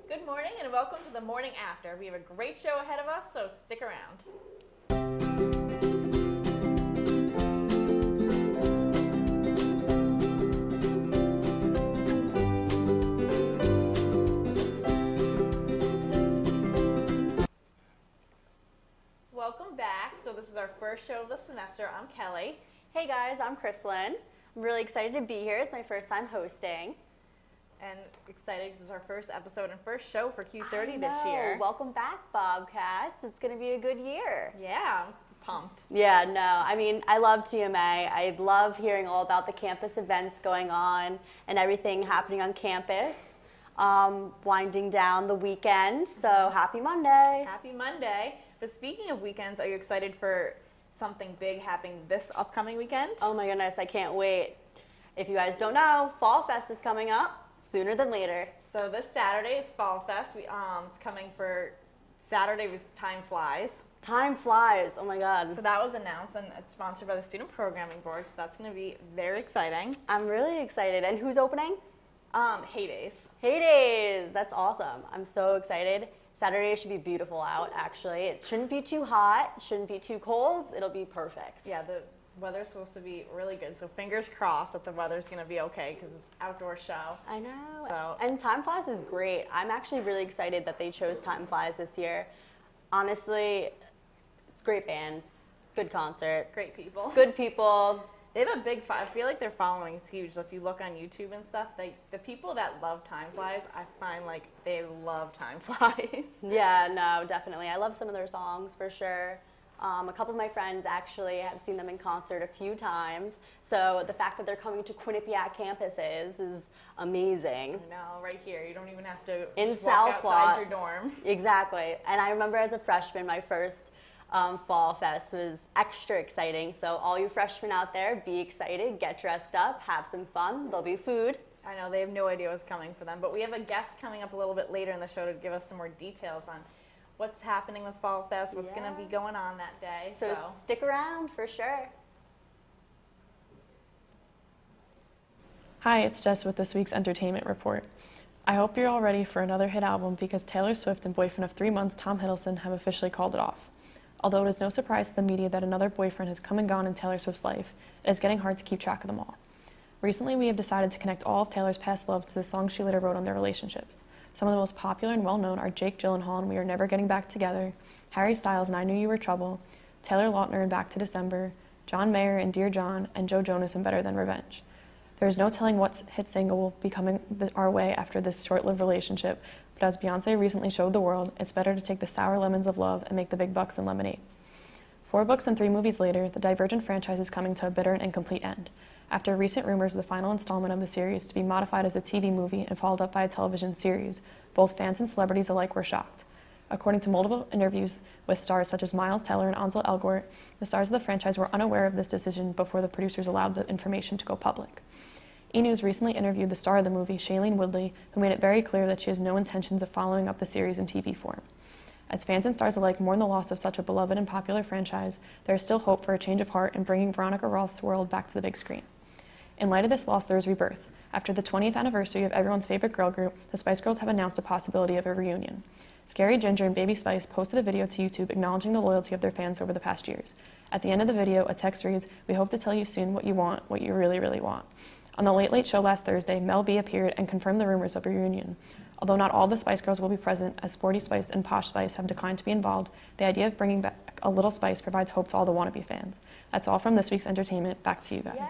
Good morning and welcome to the morning after. We have a great show ahead of us, so stick around. Welcome back. So this is our first show of the semester. I'm Kelly. Hey guys, I'm Krislen. I'm really excited to be here. It's my first time hosting. And excited because it's our first episode and first show for Q30 this year. Welcome back, Bobcats. It's going to be a good year. Yeah, I'm pumped. Yeah, no, I mean, I love TMA. I love hearing all about the campus events going on and everything happening on campus. Winding down the weekend, so happy Monday. Happy Monday. But speaking of weekends, are you excited for something big happening this upcoming weekend? Oh my goodness, I can't wait. If you guys don't know, Fall Fest is coming up sooner than later. So this Saturday is Fall Fest. It's coming for Saturday was Time Flies. Time flies, oh my God. So that was announced and it's sponsored by the Student Programming Board, so that's going to be very exciting. I'm really excited. And who's opening? Heydays. Heydays, that's awesome. I'm so excited. Saturday should be beautiful out, actually. It shouldn't be too hot, shouldn't be too cold. It'll be perfect. Yeah, the weather's supposed to be really good, so fingers crossed that the weather's going to be okay because it's an outdoor show. I know. So. And Time Flies is great. I'm actually really excited that they chose Time Flies this year. Honestly, it's a great band, good concert. Great people. Good people. They have a big, I feel like their following is huge. So if you look on YouTube and stuff, the people that love Time Flies, I find like they love Time Flies. Yeah, no, definitely. I love some of their songs for sure. A couple of my friends actually have seen them in concert a few times. So the fact that they're coming to Quinnipiac campuses is amazing. No, right here. You don't even have to in just walk outside your dorm. Exactly. And I remember as a freshman, my first Fall Fest was extra exciting. So all you freshmen out there, be excited, get dressed up, have some fun. There'll be food. I know they have no idea what's coming for them, but we have a guest coming up a little bit later in the show to give us some more details on what's happening with Fall Fest, what's going to be going on that day. So stick around for sure. Hi, it's Jess with this week's entertainment report. I hope you're all ready for another hit album because Taylor Swift and boyfriend of 3 months, Tom Hiddleston, have officially called it off. Although it is no surprise to the media that another boyfriend has come and gone in Taylor Swift's life, it is getting hard to keep track of them all. Recently, we have decided to connect all of Taylor's past love to the songs she later wrote on their relationships. Some of the most popular and well-known are Jake Gyllenhaal and We Are Never Getting Back Together, Harry Styles and I Knew You Were Trouble, Taylor Lautner and Back to December, John Mayer and Dear John, and Joe Jonas and Better Than Revenge. There is no telling what hit single will be coming our way after this short-lived relationship, but as Beyonce recently showed the world, it's better to take the sour lemons of love and make the big bucks in lemonade. 4 books and 3 movies later, the Divergent franchise is coming to a bitter and incomplete end. After recent rumors of the final installment of the series to be modified as a TV movie and followed up by a television series, both fans and celebrities alike were shocked. According to multiple interviews with stars such as Miles Teller and Ansel Elgort, the stars of the franchise were unaware of this decision before the producers allowed the information to go public. E! News recently interviewed the star of the movie, Shailene Woodley, who made it very clear that she has no intentions of following up the series in TV form. As fans and stars alike mourn the loss of such a beloved and popular franchise, there is still hope for a change of heart in bringing Veronica Roth's world back to the big screen. In light of this loss, there is rebirth. After the 20th anniversary of everyone's favorite girl group, the Spice Girls have announced a possibility of a reunion. Scary Ginger and Baby Spice posted a video to YouTube acknowledging the loyalty of their fans over the past years. At the end of the video, a text reads, "We hope to tell you soon what you want, what you really, really want." On the Late Late Show last Thursday, Mel B appeared and confirmed the rumors of a reunion. Although not all the Spice Girls will be present, as Sporty Spice and Posh Spice have declined to be involved, the idea of bringing back a little spice provides hope to all the wannabe fans. That's all from this week's entertainment. Back to you guys. Yay.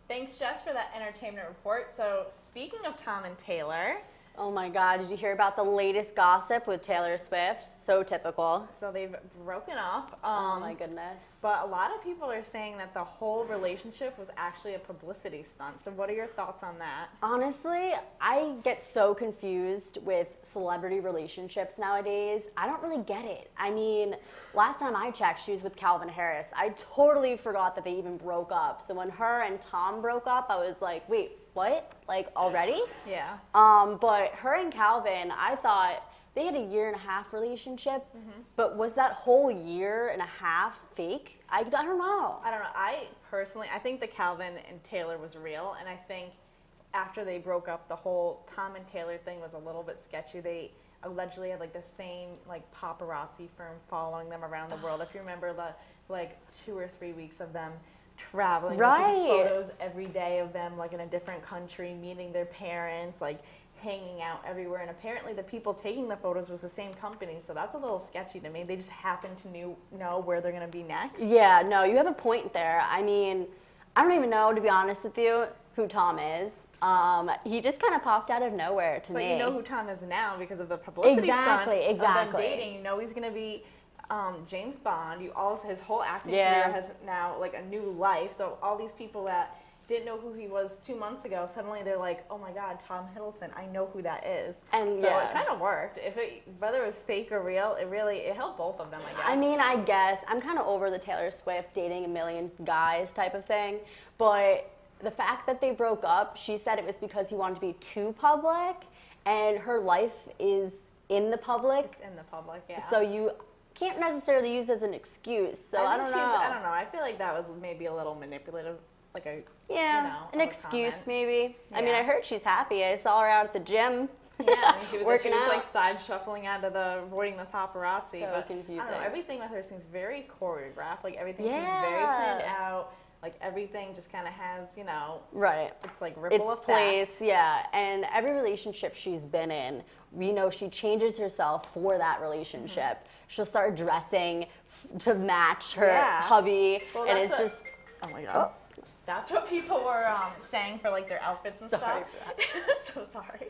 Thanks, Jess, for that entertainment report. So speaking of Tom and Taylor. Oh my God, did you hear about the latest gossip with Taylor Swift? So typical. So they've broken up. Oh my goodness. But a lot of people are saying that the whole relationship was actually a publicity stunt. So what are your thoughts on that? Honestly, I get so confused with celebrity relationships nowadays. I don't really get it. I mean, last time I checked, she was with Calvin Harris. I totally forgot that they even broke up. So when her and Tom broke up, I was like, wait, what? Like, already? Yeah. But her and Calvin, I thought they had a 1.5-year relationship, but was that whole 1.5 years fake? I don't know. I don't know. I think the Calvin and Taylor was real, and I think after they broke up, the whole Tom and Taylor thing was a little bit sketchy. They allegedly had like the same like paparazzi firm following them around the world. If you remember the like 2 or 3 weeks of them traveling, Right. photos every day of them like in a different country, meeting their parents, like hanging out everywhere. And apparently the people taking the photos was the same company, so that's a little sketchy to me. They just happen to know where they're going to be next. Yeah, no, you have a point there. I mean, I don't even know, to be honest with you, who Tom is. He just kind of popped out of nowhere to me. But you know who Tom is now because of the publicity stunt of them dating. You know he's going to be James Bond. His whole acting career has now like a new life. So all these people that didn't know who he was 2 months ago, suddenly they're like, oh my God, Tom Hiddleston, I know who that is. And so it kind of worked. Whether it was fake or real, it helped both of them, I guess. I mean, I guess I'm kind of over the Taylor Swift dating a million guys type of thing, but the fact that they broke up, she said it was because he wanted to be too public, and her life is in the public. It's in the public, yeah. So you can't necessarily use it as an excuse. So I don't know. I don't know. I feel like that was maybe a little manipulative, like an excuse maybe. Yeah. I mean, I heard she's happy. I saw her out at the gym. Yeah, I mean, she was working out. Like side shuffling out of avoiding the paparazzi. So but confusing. I don't know. Everything with her seems very choreographed. Like everything seems very planned out. Like everything just kind of has, right. It's like ripple effect. Place, yeah. And every relationship she's been in, we know she changes herself for that relationship. Mm-hmm. She'll start dressing to match her hubby, well, and it's just, oh my God. Oh. That's what people were saying for like their outfits and sorry stuff. For that. So sorry.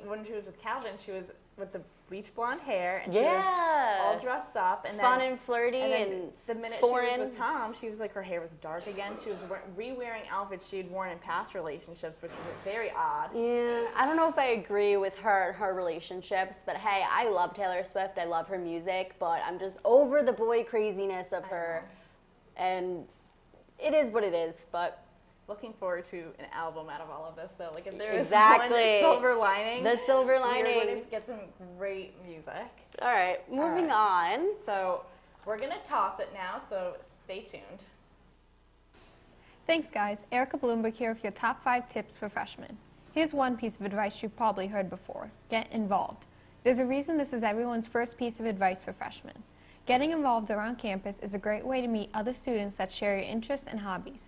When she was with Calvin, she was with the bleach blonde hair and she was all dressed up and fun and flirty and the minute she was with Tom, she was like her hair was dark again. She was re-wearing outfits she had worn in past relationships, which was very odd. Yeah, I don't know if I agree with her and her relationships, but hey, I love Taylor Swift. I love her music, but I'm just over the boy craziness of her, and it is what it is. But looking forward to an album out of all of this. So, like, if there is one silver lining, the silver lining, you're going to get some great music. All right, moving on. So, we're going to toss it now. So, stay tuned. Thanks, guys. Erica Bloomberg here with your top 5 tips for freshmen. Here's one piece of advice you've probably heard before: get involved. There's a reason this is everyone's first piece of advice for freshmen. Getting involved around campus is a great way to meet other students that share your interests and hobbies.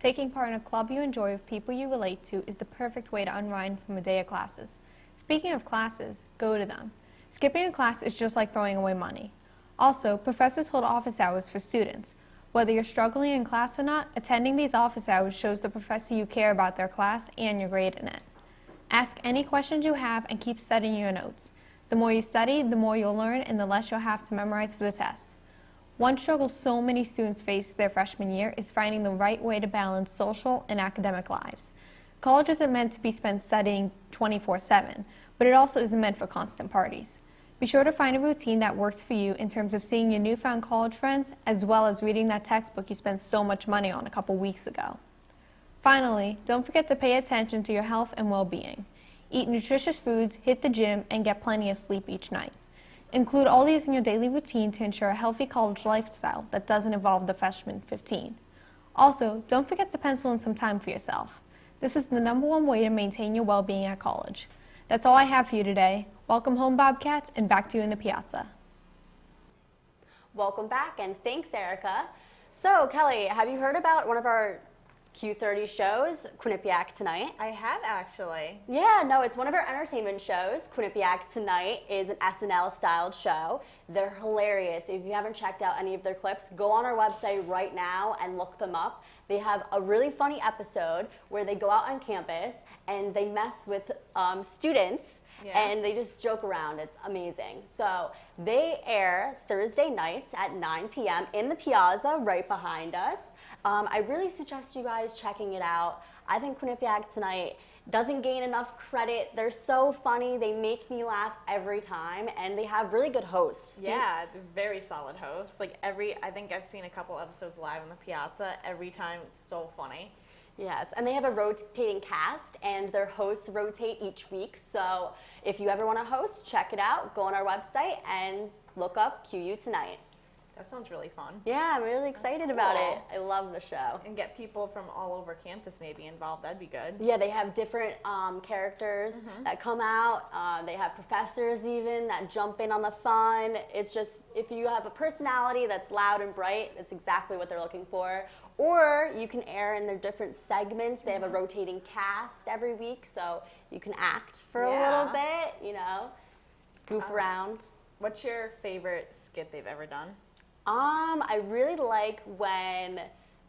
Taking part in a club you enjoy with people you relate to is the perfect way to unwind from a day of classes. Speaking of classes, go to them. Skipping a class is just like throwing away money. Also, professors hold office hours for students. Whether you're struggling in class or not, attending these office hours shows the professor you care about their class and your grade in it. Ask any questions you have and keep studying your notes. The more you study, the more you'll learn and the less you'll have to memorize for the test. One struggle so many students face their freshman year is finding the right way to balance social and academic lives. College isn't meant to be spent studying 24/7, but it also isn't meant for constant parties. Be sure to find a routine that works for you in terms of seeing your newfound college friends, as well as reading that textbook you spent so much money on a couple weeks ago. Finally, don't forget to pay attention to your health and well-being. Eat nutritious foods, hit the gym, and get plenty of sleep each night. Include all these in your daily routine to ensure a healthy college lifestyle that doesn't involve the freshman 15. Also, don't forget to pencil in some time for yourself. This is the #1 way to maintain your well-being at college. That's all I have for you today. Welcome home, Bobcats, and back to you in the piazza. Welcome back, and thanks, Erica. So, Kelly, have you heard about one of our Q30 shows, Quinnipiac Tonight? I have, actually. Yeah, no, it's one of our entertainment shows. Quinnipiac Tonight is an SNL-styled show. They're hilarious. If you haven't checked out any of their clips, go on our website right now and look them up. They have a really funny episode where they go out on campus and they mess with students. Yeah. And they just joke around. It's amazing. So they air Thursday nights at 9 p.m. in the piazza right behind us. I really suggest you guys checking it out. I think Quinnipiac Tonight doesn't gain enough credit. They're so funny. They make me laugh every time, and they have really good hosts. Yeah, very solid hosts. Like I think I've seen a couple episodes live in the piazza. Every time, so funny. Yes, and they have a rotating cast, and their hosts rotate each week. So if you ever want to host, check it out. Go on our website and look up QU Tonight. That sounds really fun. Yeah, I'm really excited about it. I love the show. And get people from all over campus maybe involved. That'd be good. Yeah, they have different characters that come out. They have professors even that jump in on the fun. It's just, if you have a personality that's loud and bright, that's exactly what they're looking for. Or you can air in their different segments. They have a rotating cast every week, so you can act for a little bit, you know, goof around. What's your favorite skit they've ever done? I really like when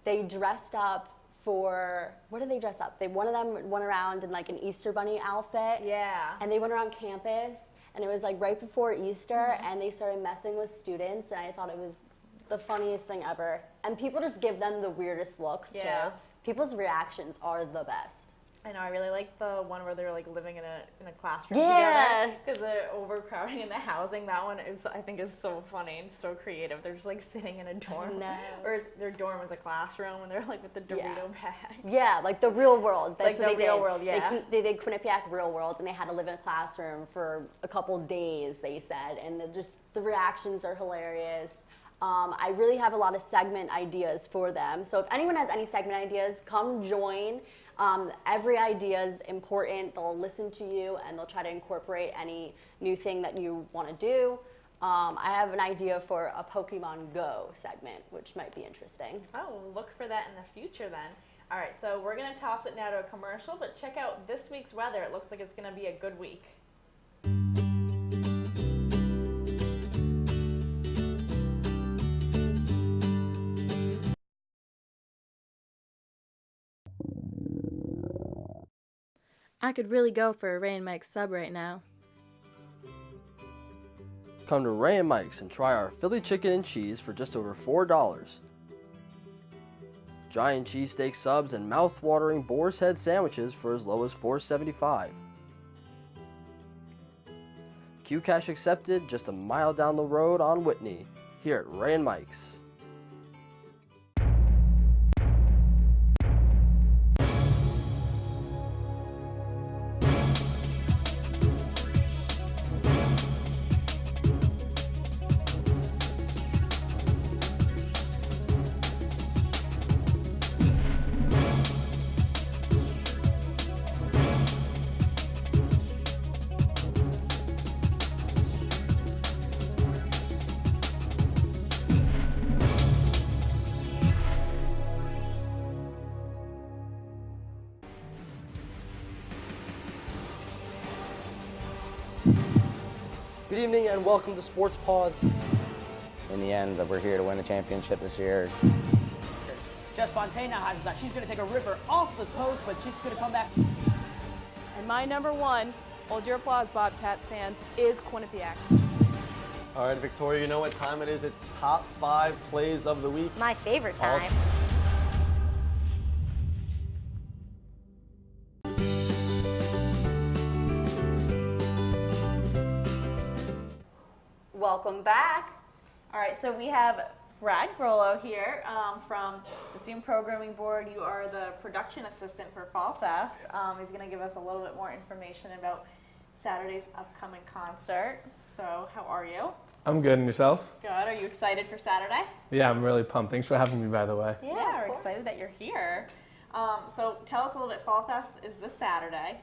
they dressed up for, what did they dress up? One of them went around in like an Easter bunny outfit. Yeah. And they went around campus, and it was like right before Easter, and they started messing with students, and I thought it was the funniest thing ever. And people just give them the weirdest looks too. People's reactions are the best. I know, I really like the one where they're like living in a classroom together because they're overcrowding in the housing. That one is, I think, is so funny and so creative. They're just like sitting in a dorm, or their dorm is a classroom, and they're like with the Dorito bag. Yeah, like the real world. That's like what the real world, They did Quinnipiac Real World, and they had to live in a classroom for a couple days, they said, and the reactions are hilarious. I really have a lot of segment ideas for them. So if anyone has any segment ideas, come join. Every idea is important. They'll listen to you, and they'll try to incorporate any new thing that you want to do. I have an idea for a Pokemon Go segment, which might be interesting. Oh, look for that in the future then. All right, so we're going to toss it now to a commercial, but check out this week's weather. It looks like it's going to be a good week. I could really go for a Ray and Mike's sub right now. Come to Ray and Mike's and try our Philly chicken and cheese for just over $4. Giant cheesesteak subs and mouth-watering boar's head sandwiches for as low as $4.75. Q-Cash accepted just a mile down the road on Whitney, here at Ray and Mike's. Good evening and welcome to Sports Pause. In the end, we're here to win the championship this year. Jess Fontaine now has that. She's going to take a ripper off the post, but she's going to come back. And my number one, hold your applause, Bobcats fans, is Quinnipiac. All right, Victoria, you know what time it is. It's top 5 plays of the week. My favorite time. Welcome back. All right, so we have Brad Grollo here from the Student Programming Board. You are the production assistant for Fall Fest. He's going to give us a little bit more information about Saturday's upcoming concert. So how are you? I'm good, and yourself? Good. Are you excited for Saturday? Yeah, I'm really pumped. Thanks for having me, by the way. Yeah, we're excited that you're here. So tell us a little bit, Fall Fest is this Saturday.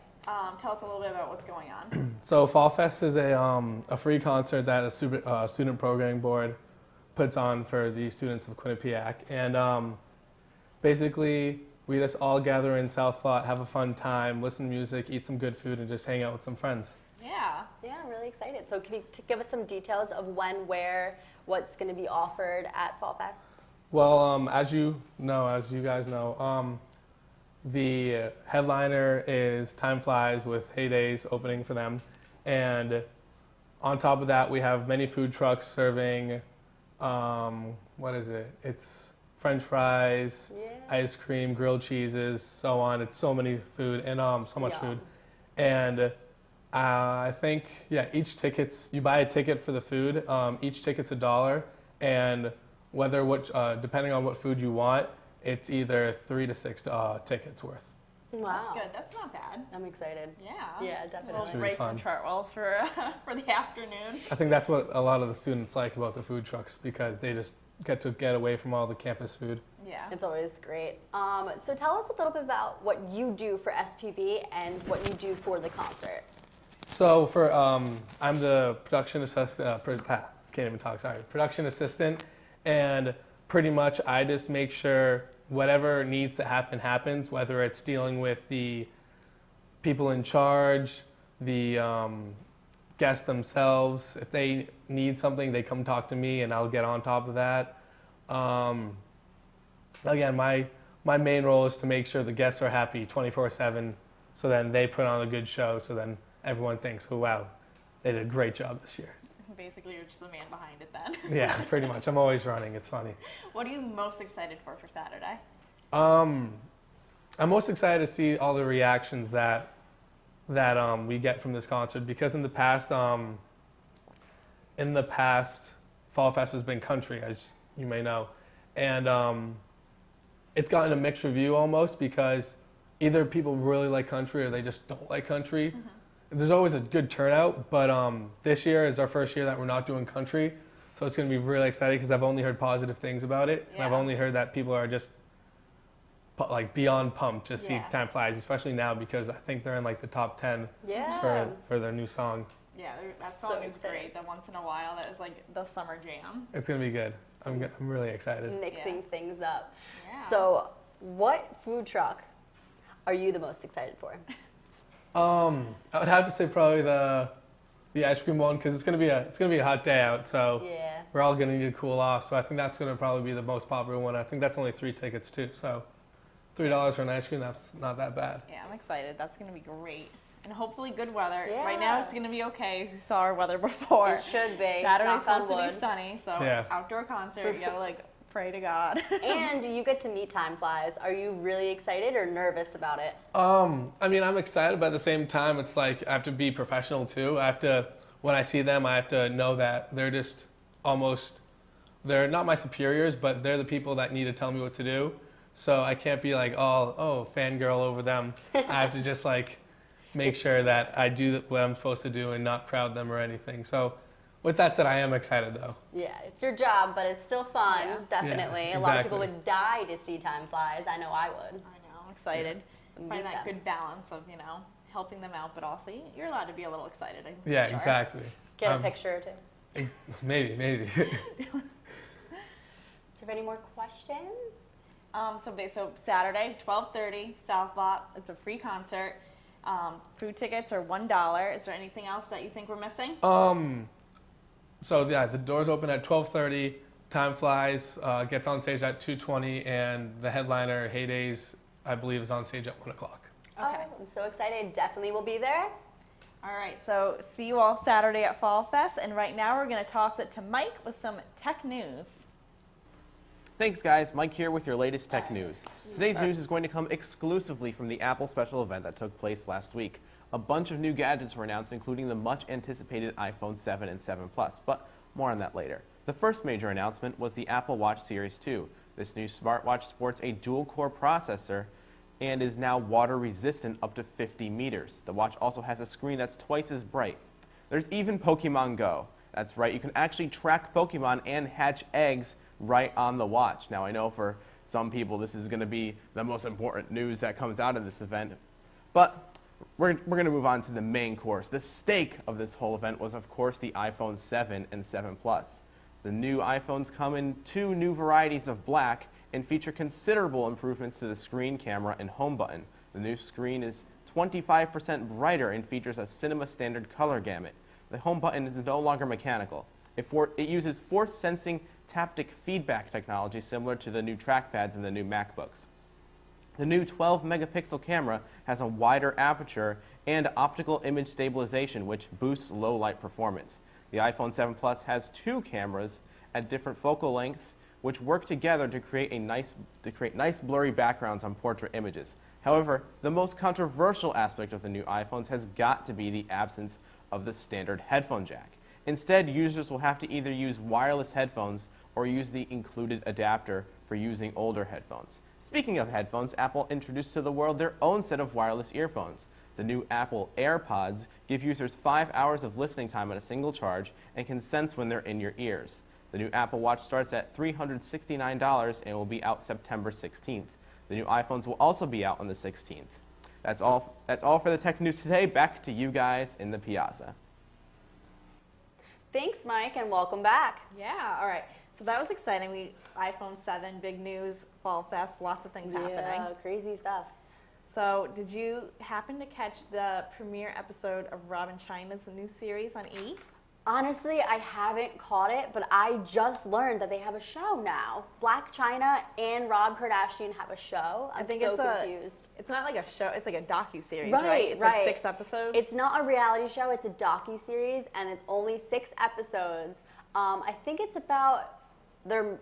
Tell us a little bit about what's going on. So Fall Fest is a free concert that the Student Programming Board puts on for the students of Quinnipiac. And basically, we just all gather in South Lot, have a fun time, listen to music, eat some good food, and just hang out with some friends. Yeah, I'm really excited. So can you give us some details of when, where, what's going to be offered at Fall Fest? Well, as you guys know, the headliner is Time Flies with Heydays opening for them. And on top of that, we have many food trucks serving, It's French fries, ice cream, grilled cheeses, so on. It's so many food and so much food. And I think, you buy a ticket for the food. Each ticket's $1. And depending on what food you want, it's either 3 to 6 tickets worth. Wow. That's good. That's not bad. I'm excited. Yeah. Yeah, definitely. Should be Break fun. from Chartwell's for the afternoon. I think that's what a lot of the students like about the food trucks because they just get away from all the campus food. Yeah. It's always great. So tell us a little bit about what you do for SPB and what you do for the concert. So for I'm the production assistant. Can't even talk. Sorry, production assistant, and pretty much I just make sure whatever needs to happen happens. Whether it's dealing with the people in charge, the guests themselves. If they need something, they come talk to me, and I'll get on top of that. Again, my main role is to make sure the guests are happy 24/7, so then they put on a good show. So then everyone thinks, "Oh wow, they did a great job this year." Basically, you're just the man behind it then. Yeah, pretty much. I'm always running. It's funny. What are you most excited for Saturday? I'm most excited to see all the reactions that we get from this concert because in the past, Fall Fest has been country, as you may know, and it's gotten a mixed review almost because either people really like country or they just don't like country. Mm-hmm. There's always a good turnout, but this year is our first year that we're not doing country, so it's going to be really exciting because I've only heard positive things about it, and I've only heard that people are just like beyond pumped to see Time Flies, especially now because I think they're in like the top 10 for their new song. Yeah, that song is great. The Once in a While, that is like the summer jam. It's going to be good. I'm really excited. Mixing things up. Yeah. So what food truck are you the most excited for? I would have to say probably the ice cream one because it's gonna be a hot day out, so we're all gonna need to cool off. So I think that's gonna probably be the most popular one. I think that's only 3 tickets too, so $3 for an ice cream, that's not that bad. Yeah, I'm excited. That's gonna be great. And hopefully good weather. Yeah. Right now it's gonna be okay. As you saw our weather before. It should be. Saturday's supposed to be sunny, so outdoor concert. You gotta like pray to God. And you get to meet Time Flies. Are you really excited or nervous about it? I mean, I'm excited, but at the same time, it's like I have to be professional too. When I see them, I have to know that they're just they're not my superiors, but they're the people that need to tell me what to do. So I can't be like, fangirl over them. I have to just like make sure that I do what I'm supposed to do and not crowd them or anything. So with that said, I am excited though. Yeah, it's your job, but it's still fun, definitely. Yeah, exactly. A lot of people would die to see Time Flies. I know I would. I know, I'm excited. Find that good balance of, helping them out, but also you're allowed to be a little excited. Yeah, exactly. Get a picture or two. Maybe. Is there any more questions? So Saturday, 12:30, South Lot. It's a free concert. Food tickets are $1. Is there anything else that you think we're missing? The doors open at 12:30. Time Flies gets on stage at 2:20, and the headliner Heydays, I believe, is on stage at 1 o'clock. Okay. I'm so excited. Definitely will be there. All right. So see you all Saturday at Fall Fest, and right now we're going to toss it to Mike with some tech news. Thanks, guys. Mike here with your latest tech news. Today's news is going to come exclusively from the Apple special event that took place last week. A bunch of new gadgets were announced, including the much-anticipated iPhone 7 and 7 Plus, but more on that later. The first major announcement was the Apple Watch Series 2. This new smartwatch sports a dual-core processor and is now water-resistant up to 50 meters. The watch also has a screen that's twice as bright. There's even Pokemon Go. That's right, you can actually track Pokemon and hatch eggs right on the watch. Now, I know for some people this is going to be the most important news that comes out of this event, but we're going to move on to the main course. The stake of this whole event was, of course, the iPhone 7 and 7 Plus. The new iPhones come in 2 new varieties of black and feature considerable improvements to the screen, camera, and home button. The new screen is 25% brighter and features a cinema standard color gamut. The home button is no longer mechanical. It uses force-sensing taptic feedback technology similar to the new trackpads in the new MacBooks. The new 12-megapixel camera has a wider aperture and optical image stabilization, which boosts low-light performance. The iPhone 7 Plus has 2 cameras at different focal lengths, which work together to create nice blurry backgrounds on portrait images. However, the most controversial aspect of the new iPhones has got to be the absence of the standard headphone jack. Instead, users will have to either use wireless headphones or use the included adapter for using older headphones. Speaking of headphones, Apple introduced to the world their own set of wireless earphones. The new Apple AirPods give users 5 hours of listening time on a single charge and can sense when they're in your ears. The new Apple Watch starts at $369 and will be out September 16th. The new iPhones will also be out on the 16th. That's all for the tech news today. Back to you guys in the Piazza. Thanks, Mike, and welcome back. Yeah, all right. So that was exciting. iPhone 7, big news, Fall Fest, lots of things happening. Yeah, crazy stuff. So did you happen to catch the premiere episode of Rob & China's new series on E! Honestly, I haven't caught it, but I just learned that they have a show now. Blac Chyna and Rob Kardashian have a show. I'm so confused. It's not like a show, it's like a docu-series, right? It's like 6 episodes? It's not a reality show, it's a docu-series, and it's only 6 episodes. I think it's about their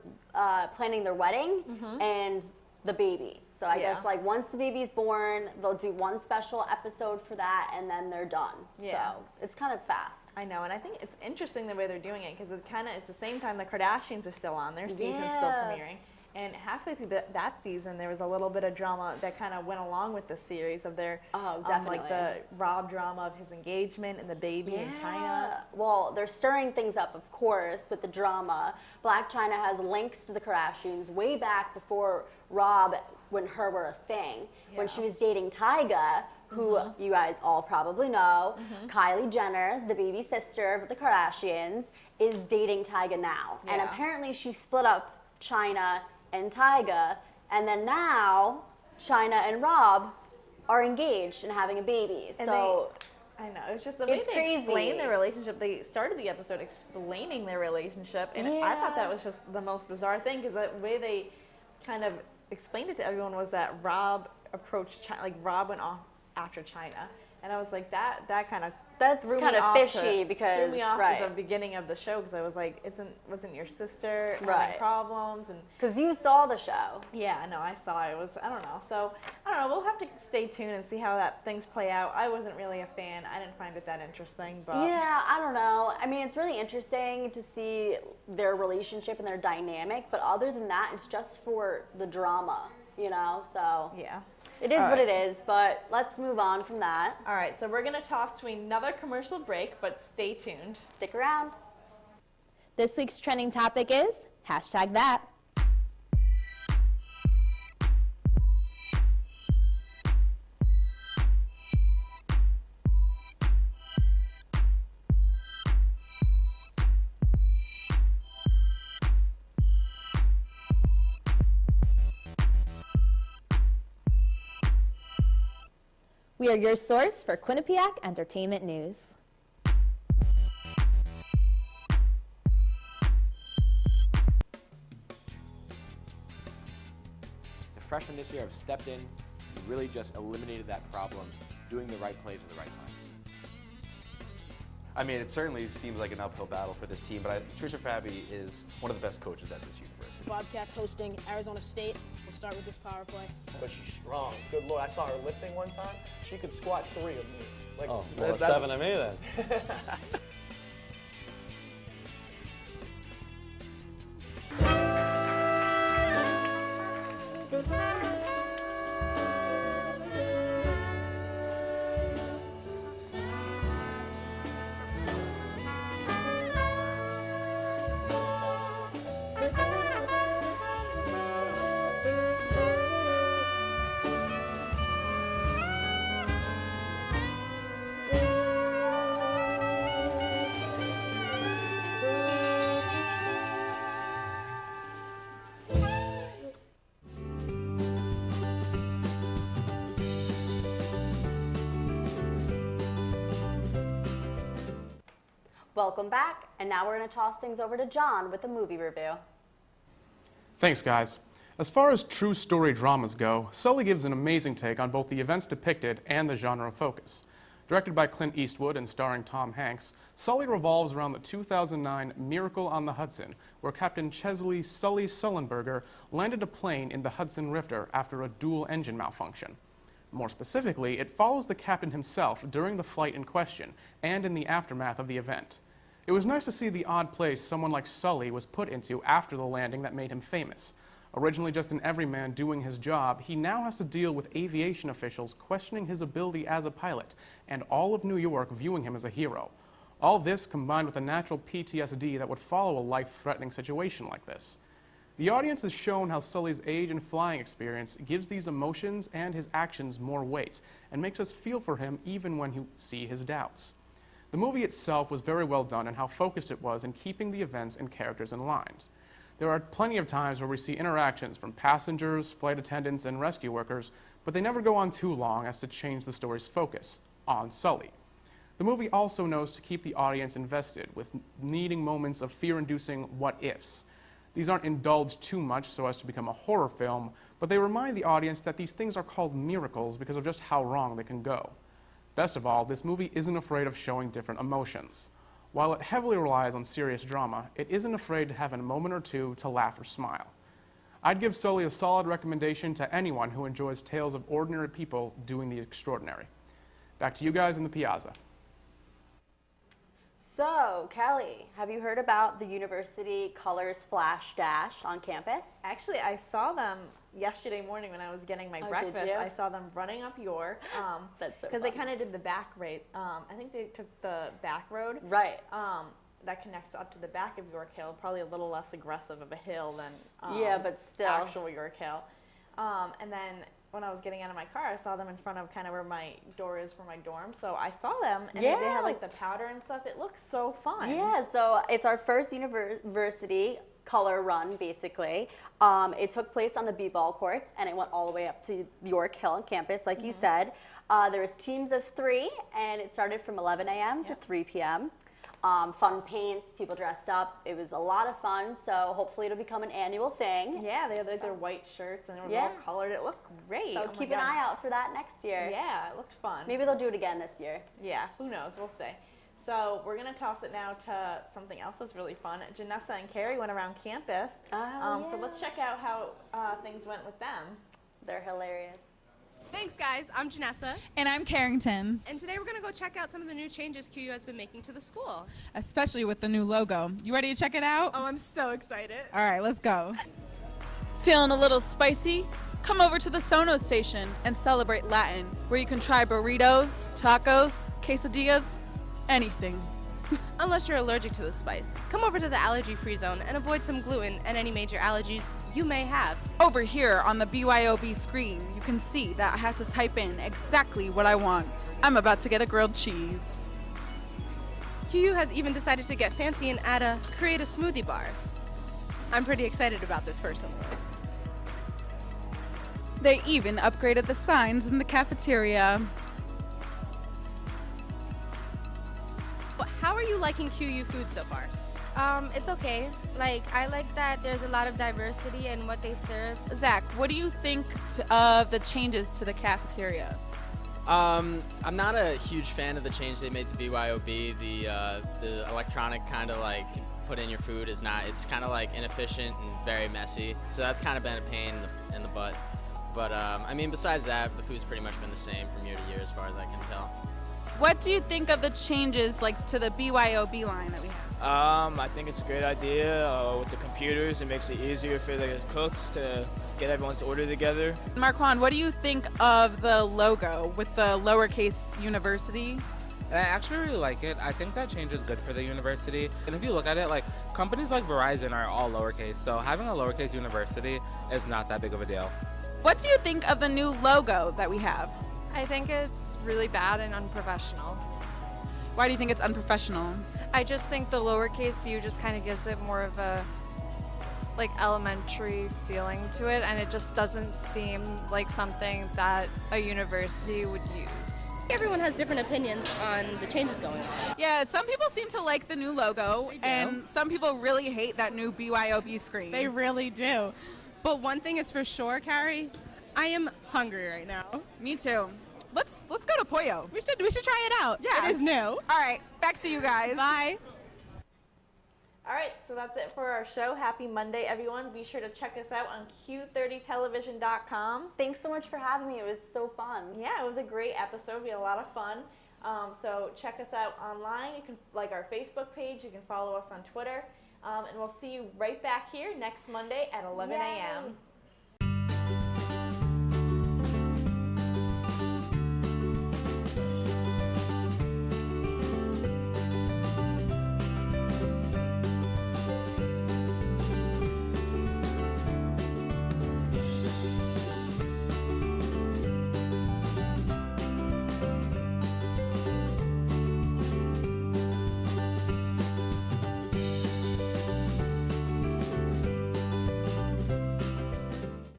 planning their wedding and the baby. So I guess like once the baby's born, they'll do one special episode for that, and then they're done. Yeah. So it's kind of fast. I know, and I think it's interesting the way they're doing it because it's the same time the Kardashians are still on. Their season's still premiering. And halfway through that season, there was a little bit of drama that kind of went along with the series of their, like the Rob drama of his engagement and the baby in China. Well, they're stirring things up, of course, with the drama. Blac Chyna has links to the Kardashians way back before Rob, when her were a thing. When she was dating Tyga, who you guys all probably know, Kylie Jenner, the baby sister of the Kardashians, is dating Tyga now. And apparently she split up Chyna and Tyga, and then now Chyna and Rob are engaged and having a baby. And so I know, it's just the way they explain their relationship. They started the episode explaining their relationship, and I thought that was just the most bizarre thing because the way they kind of explained it to everyone was that Rob approached Chyna, like Rob went off after Chyna, and I was like that kind of threw me off fishy because threw me off at the beginning of the show because I was like, wasn't your sister having problems? And because you saw the show. Yeah, no, I saw it. I don't know. So I don't know. We'll have to stay tuned and see how things play out. I wasn't really a fan. I didn't find it that interesting, but yeah, I don't know. I mean, it's really interesting to see their relationship and their dynamic, but other than that, it's just for the drama, you know. So yeah. It is what it is, but let's move on from that. All right, so we're going to toss to another commercial break, but stay tuned. Stick around. This week's trending topic is #that. We are your source for Quinnipiac entertainment news. The freshmen this year have stepped in, really just eliminated that problem, doing the right plays at the right time. I mean, it certainly seems like an uphill battle for this team, but Trisha Fabi is one of the best coaches at this university. Bobcats hosting Arizona State. We'll start with this power play. But she's strong. Good Lord, I saw her lifting one time. She could squat 3 of me. Like, oh, well, 7 of me then. Welcome back, and now we're going to toss things over to John with the movie review. Thanks, guys. As far as true story dramas go, Sully gives an amazing take on both the events depicted and the genre of focus. Directed by Clint Eastwood and starring Tom Hanks, Sully revolves around the 2009 Miracle on the Hudson, where Captain Chesley Sully Sullenberger landed a plane in the Hudson River after a dual engine malfunction. More specifically, it follows the captain himself during the flight in question and in the aftermath of the event. It was nice to see the odd place someone like Sully was put into after the landing that made him famous. Originally just an everyman doing his job, he now has to deal with aviation officials questioning his ability as a pilot, and all of New York viewing him as a hero. All this combined with the natural PTSD that would follow a life-threatening situation like this. The audience is shown how Sully's age and flying experience gives these emotions and his actions more weight, and makes us feel for him even when you see his doubts. The movie itself was very well done in how focused it was in keeping the events and characters in line. There are plenty of times where we see interactions from passengers, flight attendants, and rescue workers, but they never go on too long as to change the story's focus on Sully. The movie also knows to keep the audience invested, with needing moments of fear-inducing what-ifs. These aren't indulged too much so as to become a horror film, but they remind the audience that these things are called miracles because of just how wrong they can go. Best of all, this movie isn't afraid of showing different emotions. While it heavily relies on serious drama, it isn't afraid to have a moment or two to laugh or smile. I'd give Sully a solid recommendation to anyone who enjoys tales of ordinary people doing the extraordinary. Back to you guys in the piazza. So, Kelly, have you heard about the University Color Splash Dash on campus? Actually, I saw them yesterday morning when I was getting my breakfast. Did you? I saw them running up York. That's so because they kind of did the back road. I think they took the back road. Right. That connects up to the back of York Hill. Probably a little less aggressive of a hill than yeah, but still actual York Hill. And then when I was getting out of my car, I saw them in front of kind of where my door is for my dorm. So I saw them, and they had like the powder and stuff. It looks so fun. Yeah, so it's our first university color run, basically. It took place on the b-ball courts, and it went all the way up to York Hill campus, like you said. There was teams of 3, and it started from 11 a.m. to 3 p.m. Fun paints, people dressed up. It was a lot of fun, so hopefully it'll become an annual thing. Yeah, they had their white shirts, and they were all colored. It looked great. So keep an eye out for that next year. Yeah, it looked fun. Maybe they'll do it again this year. Yeah, who knows? We'll see. So we're going to toss it now to something else that's really fun. Janessa and Carrie went around campus. So let's check out how things went with them. They're hilarious. Thanks, guys. I'm Janessa. And I'm Carrington. And today we're going to go check out some of the new changes QU has been making to the school. Especially with the new logo. You ready to check it out? Oh, I'm so excited. All right, let's go. Feeling a little spicy? Come over to the Sono station and celebrate Latin, where you can try burritos, tacos, quesadillas, anything. Unless you're allergic to the spice. Come over to the allergy-free zone and avoid some gluten and any major allergies you may have. Over here on the BYOB screen, you can see that I have to type in exactly what I want. I'm about to get a grilled cheese. QU has even decided to get fancy and create a smoothie bar. I'm pretty excited about this personally. They even upgraded the signs in the cafeteria. How are you liking QU food so far? It's okay. Like, I like that there's a lot of diversity in what they serve. Zach, what do you think of the changes to the cafeteria? I'm not a huge fan of the change they made to BYOB. The electronic kind of like put in your food is not, it's kind of like inefficient and very messy. So that's kind of been a pain in the butt. But I mean, besides that, the food's pretty much been the same from year to year as far as I can tell. What do you think of the changes like to the BYOB line that we have? I think it's a great idea with the computers. It makes it easier for the cooks to get everyone's order together. Marquand, what do you think of the logo with the lowercase university? I actually really like it. I think that change is good for the university. And if you look at it, like companies like Verizon are all lowercase, so having a lowercase university is not that big of a deal. What do you think of the new logo that we have? I think it's really bad and unprofessional. Why do you think it's unprofessional? I just think the lowercase u just kind of gives it more of a like elementary feeling to it, and it just doesn't seem like something that a university would use. Everyone has different opinions on the changes going on. Yeah, some people seem to like the new logo, and some people really hate that new BYOB screen. They really do. But one thing is for sure, Carrie, I am hungry right now. Me too. Let's go to Pollo. We should try it out. Yeah. It is new. All right, back to you guys. Bye. All right, so that's it for our show. Happy Monday, everyone. Be sure to check us out on Q30television.com. Thanks so much for having me. It was so fun. Yeah, it was a great episode. We had a lot of fun. So check us out online. You can like our Facebook page. You can follow us on Twitter. And we'll see you right back here next Monday at 11 a.m.